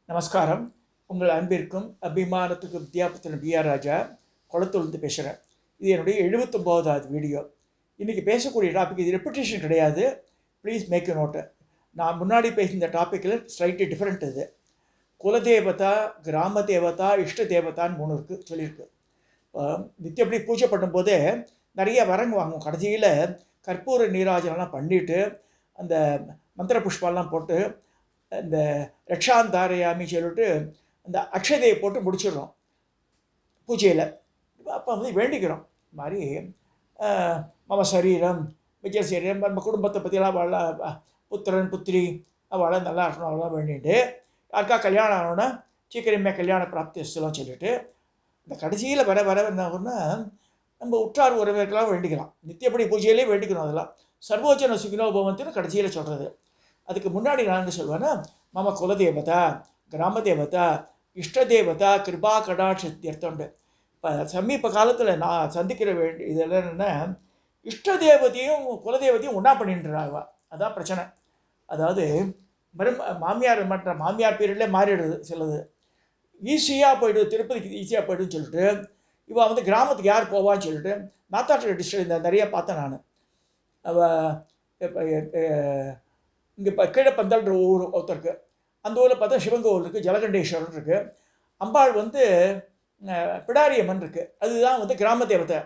நமஸ்காரம். உங்கள் அன்பிற்கும் அபிமானத்துக்கும் வித்யாபுத்திரன் பிஆர் ராஜா குளத்தூர்ந்து பேசுகிறேன். இது என்னுடைய 79வது வீடியோ. இன்றைக்கி பேசக்கூடிய டாபிக் இது ரெப்புடேஷன் கிடையாது. Please make you note. நான் முன்னாடி பேசின டாப்பிக்கில் ஸ்லைட்லி டிஃப்ரெண்ட். இது குலதேவதா, கிராம தேவதா, இஷ்ட தேவதான்னு 3 இருக்குது சொல்லியிருக்கு. நித்தியப்படி பூஜை பண்ணும்போதே நிறைய வரங்கு வாங்குவோம். கடைசியில் கற்பூர நீராஜனெலாம் பண்ணிவிட்டு அந்த மந்திர புஷ்பெல்லாம் போட்டு இந்த ரக்ஷாந்தாரையாமி சொல்லிட்டு அந்த அக்ஷதையை போட்டு முடிச்சிடுறோம் பூஜையில். அப்போ வந்து வேண்டிக்கிறோம் இது மாதிரி மம சரீரம் விஜய சரீரம் நம்ம குடும்பத்தை பற்றியெல்லாம் வாழ புத்திரன் புத்திரி அவளை நல்லா இருக்கணும் அவளாம் வேண்டிட்டு யாருக்கா கல்யாணம் ஆனோன்னா சீக்கிரமே கல்யாண பிராப்திஸ்லாம் சொல்லிவிட்டு இந்த கடைசியில் வர வர என்ன ஆகும்னா நம்ம உற்றார் உறவினர்களாக வேண்டிக்கலாம். நித்தியப்படி பூஜையிலே வேண்டிக்கணும். அதெல்லாம் சர்வோஜன சுகினோபவத்துன்னு கடைசியில் சொல்கிறது. அதுக்கு முன்னாடி நான் என்ன சொல்வேன்னா, மம குலதேவதா, கிராம தேவதா, இஷ்ட தேவதா, கிருபா கடாட்சத்தியர்த்தோண்டு. இப்போ சமீப காலத்தில் நான் சந்திக்கிற இதெல்லாம் என்னென்னா, இஷ்ட தேவதையும் குலதேவதையும் ஒன்றா பண்ணிட்டுறாங்க. அதான் பிரச்சனை. அதாவது மாமியார் மற்ற மாமியார் பீரியட்லேயே மாறிடுது. சிலது ஈஸியாக போய்ட்டு திருப்பதிக்கு ஈஸியாக போய்ட்டுன்னு சொல்லிட்டு இவள் வந்து கிராமத்துக்கு யார் போவான்னு சொல்லிட்டு நாத்தாற்று டிஸ்ட்ரிக்ட் இந்த நிறைய பார்த்தேன் நான். இங்கே இப்போ கீழப்பந்தல்ன்ற ஊர் ஒருத்தருக்கு, அந்த ஊரில் பார்த்தா சிவன் கோவில் இருக்குது, ஜலகண்டேஸ்வரன் இருக்குது, அம்பாள் வந்து பிடாரியம்மன் இருக்குது. அதுதான் வந்து கிராம தேவதை.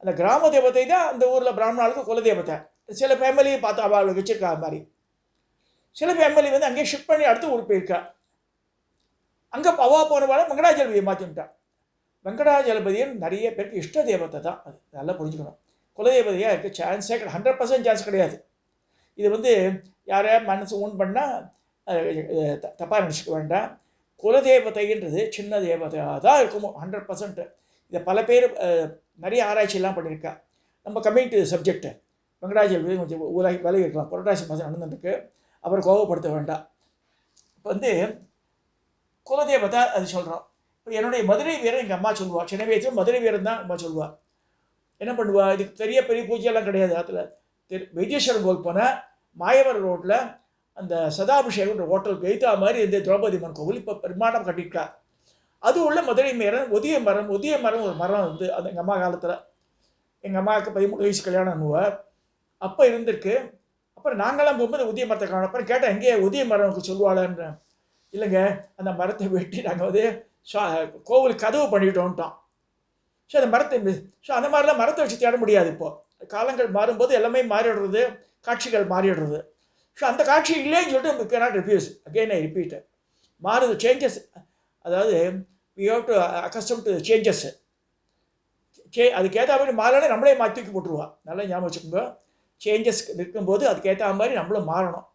அந்த கிராம தேவதை தான் அந்த ஊரில் பிராமணாளுக்கு குலதேவதை. சில ஃபேமிலியை பார்த்தா அவள் வச்சுருக்கா. அது மாதிரி சில ஃபேமிலி வந்து அங்கேயே ஷிஃப்ட் பண்ணி அடுத்த ஊருக்கு போயிருக்கா. அங்கே அவா போனவாள் வெங்கடாஜலபதியை மாற்றிவிட்டான். வெங்கடாஜலபதியும் நிறைய பேருக்கு இஷ்ட தேவதை தான். அது நல்லா புரிஞ்சுக்கணும். குலதேவதையாக இருக்குது சான்ஸே 100% சான்ஸ் கிடையாது. இது வந்து யாரையா மனசு ஊன் பண்ணால் தப்பாக நினச்சிக்க வேண்டாம். குலதேவதைன்றது சின்ன தேவதையாக தான் இருக்கும் 100%. இதை பல பேர் நிறைய ஆராய்ச்சியெல்லாம் பண்ணியிருக்கா. நம்ம கம்மிங் டு சப்ஜெக்டு. வெங்கடாஜலபதி கொஞ்சம் விலகி இருக்கலாம். புரட்டாசி மாதம் நடந்துருக்கு, அப்புறம் கோபப்படுத்த வேண்டாம். இப்போ வந்து குலதேவதை அது சொல்கிறோம். இப்போ என்னுடைய மதுரை வீரன் எங்கள் அம்மா சொல்லுவாள். சின்ன வயசுல மதுரை வீரன் தான் அம்மா சொல்லுவாள். என்ன பண்ணுவாள், இதுக்கு பெரிய பூஜையெல்லாம் கிடையாது. அதில் வைத்தீஸ்வரன் கோவில் போனால் மாயவரம் ரோட்டில் அந்த சதாபிஷேகன்ற ஹோட்டலுக்கு எய்த்தா மாதிரி இந்த திரௌபதி அம்மன் கோவில் இப்போ பிரமாண்டம் கட்டியிருக்கா. அது உள்ள மதுரை வீரன் ஒதிய மரம் ஒரு மரம் வந்து அது எங்கள் அம்மா காலத்தில். எங்கள் அம்மாவுக்கு 13 வயசு கல்யாணம் பண்ணுவார். அப்போ இருந்திருக்கு. அப்புறம் நாங்களாம் போகும்போது உதிய மரத்தை காணும். அப்புறம் கேட்டேன், எங்கேயே உதிய மரம்க்கு சொல்லுவாளான்னு. இல்லைங்க, அந்த மரத்தை வெட்டி நாங்கள் வந்து கோவில் கதவு பண்ணிட்டோன்ட்டோம். ஸோ அந்த மரத்தை அந்த மாதிரிலாம் மரத்தை வச்சு தேட முடியாது. இப்போது காலங்கள் மாறும்போது எல்லாமே மாறிடுறது, காட்சிகள் மாறிடுறது. ஸோ அந்த காட்சி இல்லைன்னு சொல்லிட்டு நம்ம cannot refuse. Again I repeat, மாறுது, சேஞ்சஸ். அதாவது we have to accustom to changes. அதுக்கேற்ற மாதிரி மாறணும், நம்மளே மாற்றி தூக்கி போட்டுருவா. நல்லா ஞாபகம் வச்சுக்கோங்க. சேஞ்சஸ் இருக்கும்போது அதுக்கேற்ற மாதிரி நம்மளும் மாறணும்.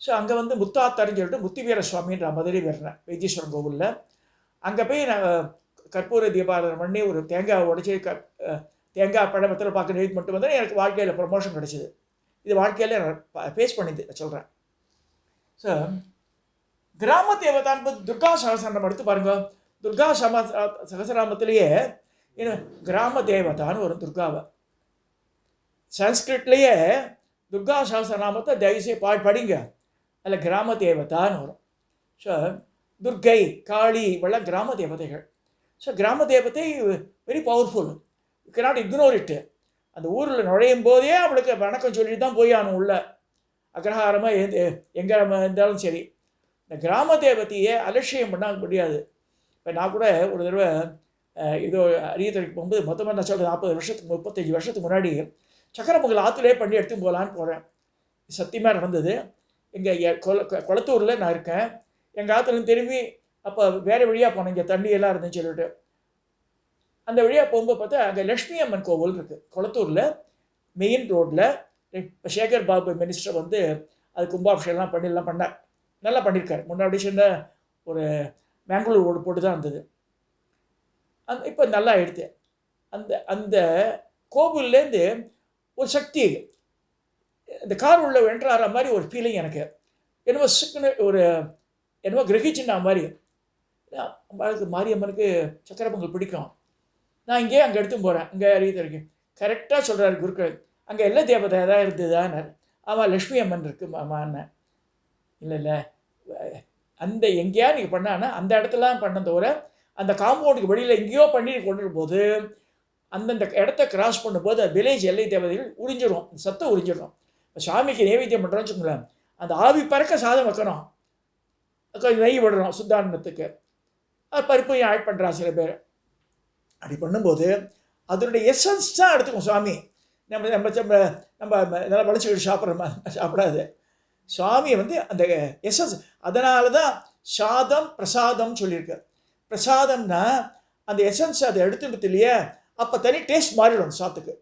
ஸோ அங்கே வந்து முத்தாத்தாருன்னு சொல்லிட்டு முத்துவீர சுவாமின்ற மதுரை வீரனை வைத்தீஸ்வரன் கோவிலில் அங்கே போய் நான் கற்பூர தீபாராதனை பண்ணி ஒரு தேங்காய் உடைச்சி தேங்காய் பழம் வெத்தலை பார்க்க நிறுத்தி மட்டும் வந்தால் எனக்கு வாழ்க்கையில் ப்ரமோஷன் கிடச்சிது. இது வாழ்க்கையில் நான் ஃபேஸ் பண்ணிது சொல்கிறேன். ஸோ கிராம தேவதான் துர்கா சகசரநாமம் எடுத்து பாருங்கள். துர்கா சகசரநாமத்திலேயே கிராம தேவதான்னு வரும் துர்காவை. சன்ஸ்கிரிட்லேயே துர்கா சகசரநாமத்தை தயவுசெய்து படிங்க. அதில் கிராம தேவதான்னு வரும். ஸோ துர்கை, காளி இவெல்லாம் கிராம தேவதைகள். ஸோ கிராம தேவதை very powerful. You cannot ignore இட்டு. அந்த ஊரில் நுழையும் போதே அவளுக்கு வணக்கம் சொல்லிட்டு தான் போய் ஆனும் உள்ள அக்ரஹாரமாக எங்கே இருந்தாலும் சரி. இந்த கிராம தேவதையை அலட்சியம் பண்ண முடியாது. இப்போ நான் கூட ஒரு தடவை இதோ அரியத்துறைக்கு போகும்போது மொத்தமாக நான் சொல்கிறேன் 35 வருஷத்துக்கு முன்னாடி சக்கரமங்கல் ஆற்றுலேயே பண்ணி எடுத்து போகலான்னு போகிறேன். சத்தியமாக நடந்தது. எங்கள் குளத்தூரில் நான் இருக்கேன். எங்கள் ஆற்றுலேருந்து திரும்பி அப்போ வேறு வழியாக போனேன். இங்கே தண்ணியெல்லாம் இருந்துன்னு சொல்லிட்டு அந்த வழியாக போகும்போது பார்த்தா அங்கே லக்ஷ்மி அம்மன் கோவில் இருக்குது குளத்தூரில் மெயின் ரோட்டில். இப்போ சேகர் பாபு மினிஸ்டர் வந்து அது கும்பாபிஷேகம்லாம் பண்ணிலாம் பண்ணார். நல்லா பண்ணியிருக்காரு. முன்னாடி சின்ன ஒரு மேங்களூர் ரோடு போட்டு தான் இருந்தது. இப்போ நல்லா ஆயிடுது. அந்த கோவில்லேருந்து ஒரு சக்தி இந்த கார் உள்ள வென்றார மாதிரி ஒரு ஃபீலிங் எனக்கு. என்னவோ சிக்கன ஒரு என்னவோ கிரகிச்சுன்னா மாதிரி. மாரியம்மனுக்கு சக்கரை பொங்கல் பிடிக்கும். நான் இங்கேயே அங்கே எடுத்து போகிறேன். இங்கே அறியத்துறைக்கு கரெக்டாக சொல்கிறாரு குருக்கள். அங்கே எல்லா தேவதை ஏதாவது இருந்ததுதான்னு. ஆமாம், லக்ஷ்மி அம்மன் இருக்குது மாமான்னு. இல்லை அந்த எங்கேயா நீங்கள் பண்ணான்னா அந்த இடத்துலாம் பண்ண தவிர அந்த காம்பவுண்டுக்கு வெளியில் எங்கேயோ பண்ணி கொண்டு போது அந்தந்த இடத்த கிராஸ் பண்ணும்போது அந்த வில்லேஜ் எல்லை தேவதைகள் உறிஞ்சிடும், சத்தம் உறிஞ்சிடும். சாமிக்கு நைவேத்தியம் பண்ணுறோன்னு வச்சுக்கோங்களேன், அந்த ஆவி பறக்க சாதம் வைக்கணும், கொஞ்சம் நெய் விடணும் சுத்தாரணத்துக்கு. அது பருப்பையும் ஆட் பண்ணுறா சில பேர். அப்படி பண்ணும்போது அதனுடைய எசன்ஸ் தான் எடுத்துக்கும் சுவாமி. நம்ம நம்ம நம்ம நம்ம நல்லா வளைச்சிக்கிட்டு சாப்பிடாது. சுவாமியை வந்து அந்த எசன்ஸ். அதனால தான் சாதம் பிரசாதம் சொல்லியிருக்கு. பிரசாதம்னா அந்த எசன்ஸ் அதை எடுத்துட்டு இல்லையா, அப்போ தனி டேஸ்ட் மாறிடும் சாதத்துக்கு.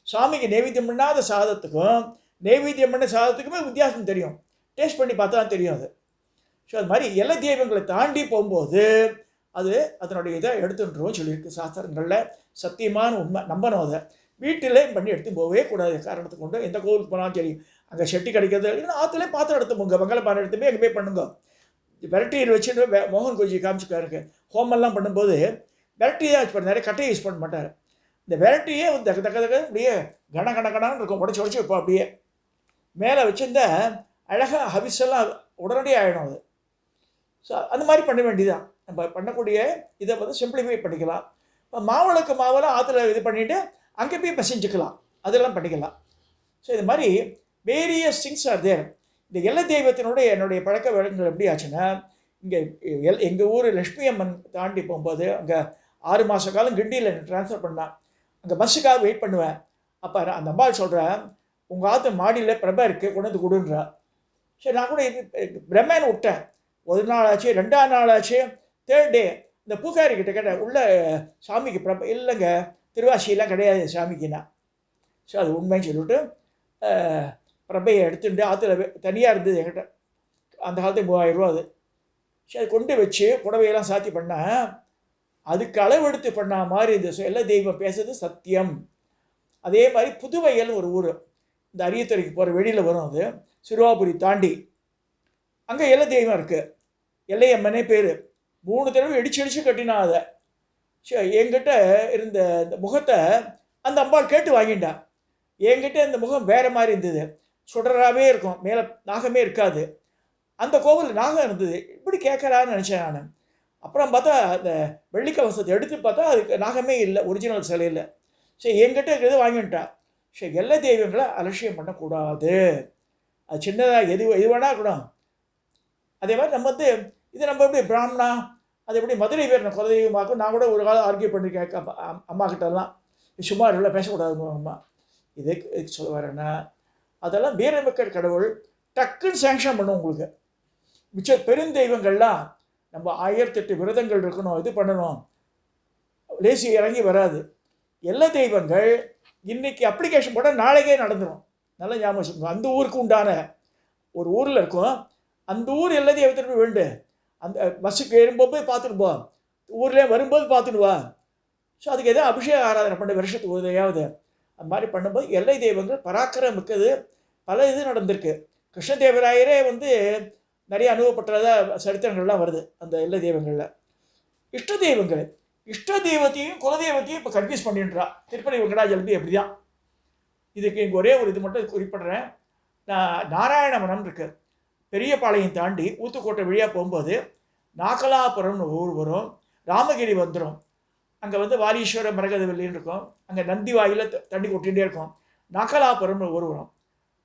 சுவாமிக்கு நைவேத்தியம் பண்ணாத சாதத்துக்கும் நைவேத்தியம் பண்ண சாதத்துக்குமே வித்தியாசம் தெரியும். டேஸ்ட் பண்ணி பார்த்தா தான் தெரியும் அது. ஸோ அது மாதிரி எல்லா தெய்வங்களை தாண்டி போகும்போது அது அதனுடைய இதை எடுத்துன்றோம் சொல்லியிருக்கு சாஸ்திரங்களில். சத்தியமான உண்மை, நம்பணும். அதை வீட்டிலே பண்ணி எடுத்து போகவே கூடாது காரணத்தை கொண்டு. எந்த கோவிலுக்கு போனாலும் சரி, அங்கே செட்டி கிடைக்கிறது இல்லைன்னா ஆற்றுலேயே பாத்திரம் எடுத்து போங்க, மங்கள பானை எடுத்து போய் அங்கே போய் பண்ணுங்க. வெரைட்டியில் வச்சுட்டு மோகன் கோஜி காமிச்சுக்காருக்கு ஹோமெல்லாம் பண்ணும்போது வெரைட்டி தான் யூஸ் பண்ண, நிறைய கட்டையை யூஸ் பண்ண மாட்டார். இந்த வெரைட்டியே வந்து தக்க அப்படியே கணக்கணக்கணான்னு இருக்கும், உடச்சி உடச்சி வைப்போம். அப்படியே மேலே வச்சுருந்தா அழகாக ஹவிஸெல்லாம் உடனடியாக ஆகிடும் அது. ஸோ அந்த மாதிரி பண்ண வேண்டியதான். நம்ம பண்ணக்கூடிய இதை வந்து சிம்பிளிஃபை பண்ணிக்கலாம். இப்போ மாவிளக்கு மாவெல்லாம் ஆற்றுல இது பண்ணிவிட்டு அங்கே போய் பசிஞ்சுக்கலாம், அதெல்லாம் பண்ணிக்கலாம். ஸோ இது மாதிரி வேரியஸ் திங்ஸ் ஆர் தேர். இந்த எல்லை தெய்வத்தினுடைய என்னுடைய பழக்க வழக்கங்கள் எப்படி ஆச்சுன்னா, இங்கே எங்கள் ஊர் லக்ஷ்மி அம்மன் தாண்டி போகும்போது அங்கே 6 மாத காலம் கிண்டியில் ட்ரான்ஸ்ஃபர் பண்ணான். அங்கே பஸ்ஸுக்காக வெயிட் பண்ணுவேன். அப்போ அந்த அம்பாள் சொல்கிறேன், உங்கள் ஆற்று மாடியில் பிரபா இருக்குது, கொண்டு வந்து கொடுன்றா. சரி, நான் கூட இது பிரம்மேன்னு விட்டேன். ஒரு நாள் ஆச்சு, 2ஆம் நாள் ஆச்சு, 3rd டே இந்த பூக்காரி கிட்ட கேட்டேன், உள்ள சாமிக்கு பிரபா இல்லைங்க, திருவாசியெல்லாம் கிடையாது சாமிக்குன்னா. ஸோ அது உண்மைன்னு சொல்லிவிட்டு பிரபையை எடுத்துட்டு ஆற்றுல தனியாக இருந்தது என்கிட்ட. அந்த காலத்துக்கு 3000 ரூபா அது. சரி, கொண்டு வச்சு புடவையெல்லாம் சாத்தி பண்ணேன். அதுக்கு அளவெடுத்து பண்ண மாதிரி இந்த எல்லா தெய்வம் பேசுறது சத்தியம். அதே மாதிரி புதுவையல்னு ஒரு ஊர், இந்த அரியத்துறைக்கு போகிற வெளியில் வரும், அது சிறுவாபுரி தாண்டி. அங்கே எல்லா தெய்வம் இருக்குது, எல்லையம்மனே பேர். 3 தடவை இடிச்சு கட்டினா அதை. என்கிட்ட இருந்த இந்த முகத்தை அந்த அம்பாள் கேட்டு வாங்கிட்டா. என்கிட்ட இந்த முகம் வேறு மாதிரி இருந்தது, சுடராகவே இருக்கும், மேலே நாகமே இருக்காது. அந்த கோவில் நாகம் இருந்தது. இப்படி கேட்குறான்னு நினச்சேன் நான். அப்புறம் பார்த்தா அந்த வெள்ளிக்கவசத்தை எடுத்து பார்த்தா அதுக்கு நாகமே இல்லை, ஒரிஜினல் சிலை இல்லை. சரி, என்கிட்ட இருக்கிறது வாங்கிட்டான். சரி, எல்லா தெய்வங்களை அலட்சியம் பண்ணக்கூடாது. அது சின்னதாக எது வேணா இருக்கணும். அதே மாதிரி நம்ம வந்து இது நம்ம எப்படி பிராமணா, அது எப்படி மதுரை பேர் குலதெய்வமாக்கும். நான் கூட ஒரு காலம் ஆர்கியூ பண்ணியிருக்கேன் அம்மா கிட்டலாம், சும்மா இல்லை பேசக்கூடாது அம்மா. இதுக்கு சொல்ல வரேன்னா, அதெல்லாம் வீரமிக்க கடவுள் டக்குன்னு சேங்ஷன் பண்ணும் உங்களுக்கு. மிச்ச பெருந்தெய்வங்கள்லாம் நம்ம 1008 விரதங்கள் இருக்கணும், இது பண்ணணும், லேசி இறங்கி வராது. எல்லா தெய்வங்கள் இன்றைக்கி அப்ளிகேஷன் போட்டால் நாளைக்கே நடந்துடும். நல்லா ஞாபகம் வச்சுக்கோங்க. அந்த ஊருக்கு உண்டான ஒரு ஊரில் இருக்கும், அந்த ஊர் எல்லா தெய்வத்திற்கு வேண்டு. அந்த பஸ்ஸுக்கு ஏறும்போது போய் பார்த்துட்டு போ, ஊர்லேயே வரும்போது பார்த்துட்டு வா. ஸோ அதுக்கு எதாவது அபிஷேக ஆராதனை பண்ண வருஷத்துக்கு உதவியாவது. அந்த மாதிரி பண்ணும்போது எல்லை தெய்வங்கள் பராக்கிரம் மிக்கது. பல இது நடந்திருக்கு. கிருஷ்ணதேவராயரே வந்து நிறைய அனுபவப்பட்டதாக சரித்திரங்கள்லாம் வருது அந்த எல்லை தெய்வங்களில். இஷ்ட தெய்வத்தையும் குலதெய்வத்தையும் இப்போ கன்ஃபியூஸ் பண்ணிடுறா திருப்பதி வெங்கடாஜலபதி. அப்படி தான். இதுக்கு இங்கே ஒரே ஒரு இது மட்டும் குறிப்பிட்றேன். நாராயணவனம் இருக்குது, பெரியபாளையம் தாண்டி ஊத்துக்கோட்டை வழியாக போகும்போது நாகலாபுரம்னு ஊர் வரும், ராமகிரி வந்துடும். அங்கே வந்து வாலீஸ்வர மரகதவல்லின்னு இருக்கும், அங்கே நந்தி வாயில் தண்ணி கொட்டிகிட்டே இருக்கும். நாகலாபுரம்னு ஊர் வரும்,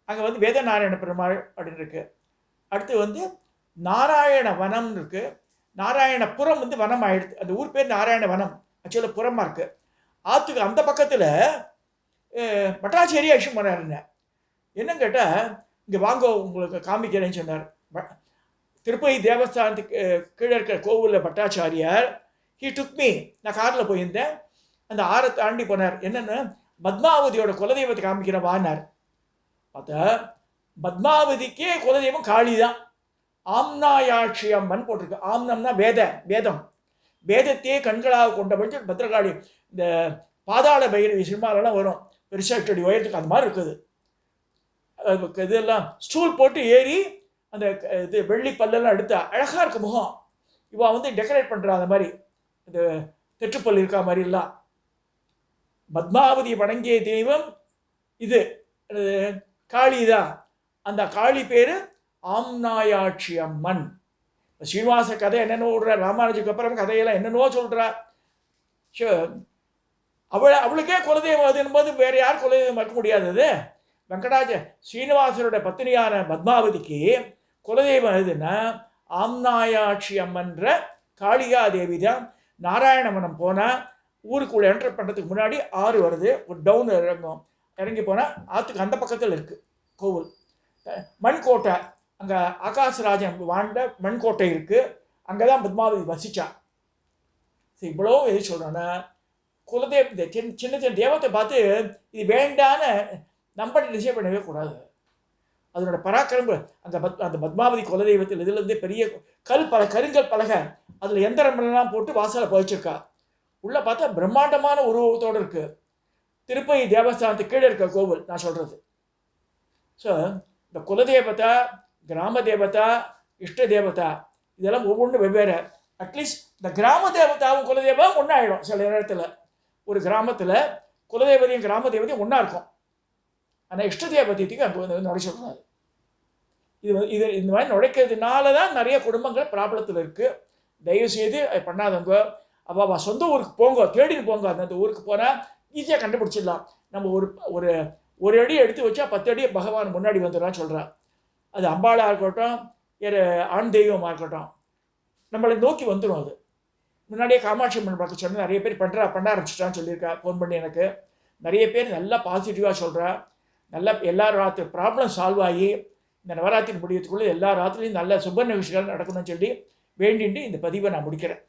அங்கே வந்து வேதநாராயண பெருமாள் அப்படின்னு இருக்குது. அடுத்து வந்து நாராயண வனம்னு இருக்குது. நாராயணபுரம் வந்து வனம் ஆகிடுது, அந்த ஊர் பேர் நாராயண வனம், ஆக்சுவலாக புறமாக இருக்குது. ஆற்றுக்கு அந்த பக்கத்தில் பட்டாச்சேரி ஐஷம் பண்ணாருங்க. என்னன்னு கேட்டால், இங்கே வாங்க உங்களுக்கு காமிக்கிறேன்னு சொன்னார். திருப்பதி தேவஸ்தானத்துக்கு கீழே இருக்கிற கோவிலில் பட்டாச்சாரியார் ஹீ டுக் மீ. நான் காரில் போயிருந்தேன், அந்த ஆறை தாண்டி போனார். என்னென்னு, பத்மாவதியோட குலதெய்வத்தை காமிக்கிற வானார். பார்த்தா பத்மாவதிக்கே குலதெய்வம் காளி தான். ஆம்னாயாட்சி அம்மன் போட்டிருக்கு. ஆம்னம்னா வேதம், வேதத்தையே கண்களாக கொண்டபடி பத்ரகாளி. இந்த பாதாள பைரவி சினிமாலெல்லாம் வரும், பெருசாக 8 அடி உயரத்துக்கு அந்த மாதிரி இருக்குது. இதெல்லாம் ஸ்டூல் போட்டு ஏறி அந்த இது வெள்ளி பல்லெல்லாம் எடுத்தா அழகாக இருக்குது முகம். இவன் வந்து டெக்கரேட் பண்ணுறா அந்த மாதிரி, இந்த தெற்றுப்பல் இருக்கா மாதிரிலாம். பத்மாவதி வணங்கிய தெய்வம் இது காளி தான். அந்த காளி பேர் ஆம்னாயாட்சி அம்மன். ஸ்ரீனிவாச கதை என்னென்ன விடுறா, ராமானுஜுக்கு அப்புறம் கதையெல்லாம் என்னென்னவோ சொல்கிறா. ஸோ அவளுக்கே குலதெய்வம் அதுன்னும் போது வேறு யார் குலதெய்வம் மறக்க முடியாதது? வெங்கடாஜ ஸ்ரீனிவாசரோட பத்தினியான பத்மாவதிக்கு குலதெய்வம் எதுன்னா ஆம்நாயாட்சி அம்மன்ற காளிகா தேவி தான். நாராயணவனம் போனால் ஊருக்குள்ளே என்டர் பண்ணுறதுக்கு முன்னாடி ஆறு வருது, ஒரு டவுன் இறங்கி போனால் ஆற்றுக்கு அந்த பக்கத்தில் இருக்குது கோவில். மண்கோட்டை, அங்கே ஆகாசராஜன் வாழ்ந்த மண்கோட்டை இருக்குது, அங்கே தான் பத்மாவதி வசிச்சா. சரி, இவ்வளோ எது சொல்கிறோன்னா குலதெய்வ சின்ன சின்ன தெய்வத்தை பார்த்து இது வேண்டான நம்ப நிச்சயம் பண்ணவே கூடாது. அதனோட பராக்கிரம்பு அந்த பத்மாவதி குலதெய்வத்தில் இதுலேருந்து பெரிய கருங்கல் பலகை, அதில் எந்திரமெல்லாம் போட்டு வாசலை பதிச்சிருக்கா. உள்ளே பார்த்தா பிரம்மாண்டமான உருவத்தோடு இருக்குது. திருப்பதி தேவஸ்தானத்துக்கு கீழே இருக்க கோவில் நான் சொல்கிறது. ஸோ இந்த குலதேவதா, கிராம தேவதா, இஷ்ட தேவதா இதெல்லாம் ஒவ்வொன்றும் வெவ்வேறு. அட்லீஸ்ட் இந்த கிராம தேவதாவும் குலதெய்வம் ஒன்றாயிடும். சில நேரத்தில் ஒரு கிராமத்தில் குலதெய்வதையும் கிராம தேவதையும் ஒன்றா இருக்கும். ஆனால் இஷ்ட தேவதைக்கு அங்கே வந்து நுழைச்சிடக்கூடாது. இது இந்த மாதிரி நுழைக்கிறதுனால தான் நிறைய குடும்பங்கள் ப்ராப்ளத்தில் இருக்குது. தயவுசெய்து அது பண்ணாதவங்க அவள் சொந்த ஊருக்கு போங்க, தேடின்னு போங்க. அந்த ஊருக்கு போனால் ஈஸியாக கண்டுபிடிச்சிடலாம். நம்ம ஒரு ஒரு அடி எடுத்து வச்சா 10 அடி பகவான் முன்னாடி வந்துடுறான்னு சொல்கிறான். அது அம்பாளாக இருக்கட்டும், வேறு ஆண் தெய்வமாக இருக்கட்டும், நம்மளை நோக்கி வந்துடும். அது முன்னாடியே காமாட்சி அம்மன் பார்க்க சொன்னால் நிறைய பேர் பண்ண ஆரம்பிச்சிட்டான்னு சொல்லியிருக்கா. ஃபோன் பண்ணி எனக்கு நிறைய பேர் நல்லா பாசிட்டிவாக சொல்கிறா. நல்லா எல்லா ராத்திரி ப்ராப்ளம் சால்வ் ஆகி இந்த நவராத்திரி முடியறதுக்குள்ளே எல்லா ராத்திரிலையும் நல்ல சுப நிகழ்ச்சிகள் நடக்கணும்னு சொல்லி வேண்டிட்டு இந்த பதிவை நான் முடிக்கிறேன்.